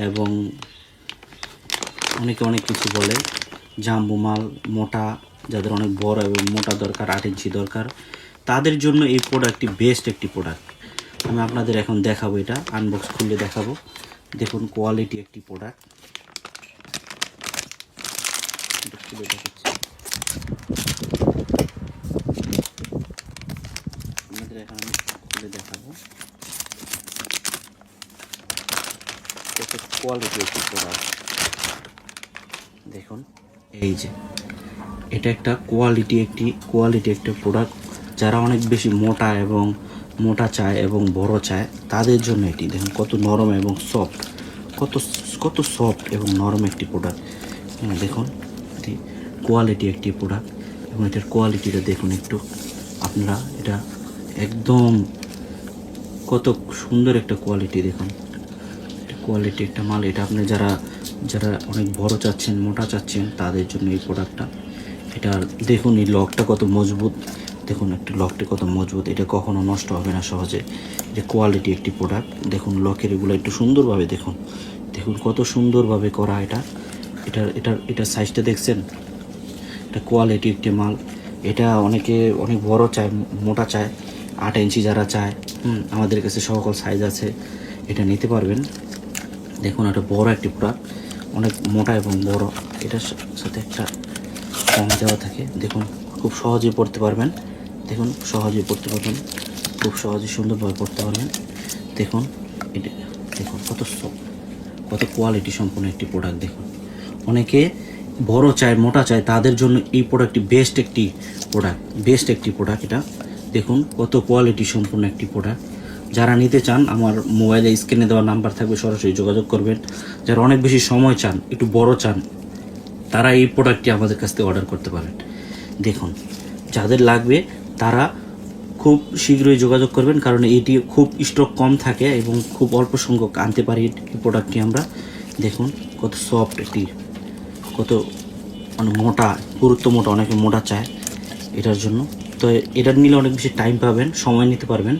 এবং অনেকে অনেক কিছু বলে। জাম্বো মাল, মোটা, যাদের অনেক বড় এবং মোটা দরকার, 8 ইঞ্চি দরকার, তাদের জন্য এই প্রোডাক্টটি বেস্ট একটি প্রোডাক্ট। আমি আপনাদের এখন দেখাবো, এটা আনবক্স খুলে দেখাবো। দেখুন কোয়ালিটি একটি প্রোডাক্ট, খুলে দেখাচ্ছি আপনাদের, এখন আমি খুলে দেখাবো। এটা কোয়ালিটি একটি প্রোডাক্ট, দেখুন এই যে এটা একটা কোয়ালিটি একটা প্রোডাক্ট। যারা অনেক বেশি মোটা এবং মোটা চায় এবং বড় চায় তাদের জন্য এটি দেখুন কত নরম এবং সফট, কত কত সফট এবং নরম একটি প্রোডাক্ট। দেখুন কোয়ালিটি একটি প্রোডাক্ট, এবং এটার কোয়ালিটিটা দেখুন একটু আপনারা। এটা একদম কত সুন্দর একটা কোয়ালিটি, দেখুন কোয়ালিটি একটা মাল। এটা আপনি যারা যারা অনেক বড় চাচ্ছেন, মোটা চাচ্ছেন, তাদের জন্য এই প্রোডাক্টটা। এটা দেখুন এই লকটা কত মজবুত, দেখুন একটু লকটা কত মজবুত, এটা কখনো নষ্ট হবে না সহজে। যে কোয়ালিটি একটি প্রোডাক্ট, দেখুন লকের এগুলো একটু সুন্দরভাবে দেখুন, দেখুন কত সুন্দরভাবে করা এটা। এটার সাইজটা দেখছেন, এটা কোয়ালিটি একটি মাল। এটা অনেকে অনেক বড় চায়, মোটা চায়, 8 ইঞ্চি যারা চায়, আমাদের কাছে সকল সাইজ আছে, এটা নিতে পারবেন। দেখুন এটা বড় একটি প্রোডাক্ট, অনেক মোটা এবং বড়। এটার সাথে একটা কম দেওয়া থাকে, দেখুন খুব সহজেই পড়তে পারবেন। দেখুন সহজেই পড়তে পারবেন, খুব সহজেই সুন্দরভাবে পড়তে পারবেন। দেখুন এটা, দেখুন কত কোয়ালিটি সম্পন্ন একটি প্রোডাক্ট। দেখুন অনেকে বড় চায়, মোটা চায়, তাদের জন্য এই প্রোডাক্টটি বেস্ট একটি প্রোডাক্ট এটা। দেখুন কত কোয়ালিটি সম্পন্ন একটি প্রোডাক্ট। যারা নিতে চান আমার মোবাইলে স্ক্রিনে দেওয়া নাম্বার থাকবে, সরাসরি যোগাযোগ করবেন। যারা অনেক বেশি সময় চান, একটু বড় চান, তারা এই প্রোডাক্টটি আমাদের কাছ থেকে অর্ডার করতে পারেন। দেখুন যাদের লাগবে তারা খুব শীঘ্রই যোগাযোগ করবেন, কারণ এটি খুব স্টক কম থাকে এবং খুব অল্প সংখ্যক আনতে পারি এই প্রোডাক্টটি আমরা। দেখুন কত সফট একটি, কত মানে মোটা, পুরুত্ব মোটা, অনেকে মোটা চায় এটার জন্য। তো এটা নিলে অনেক বেশি টাইম পাবেন, সময় নিতে পারবেন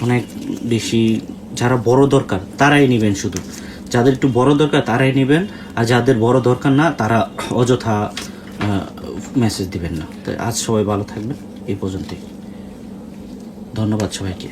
অনেক বেশি। যারা বড় দরকার তারাই নেবেন, শুধু যাদের একটু বড় দরকার তারাই নেবেন, আর যাদের বড় দরকার না তারা অযথা মেসেজ দিবেন না। তো আজ সবাই ভালো থাকবেন, এই পর্যন্তই। ধন্যবাদ সবাইকে।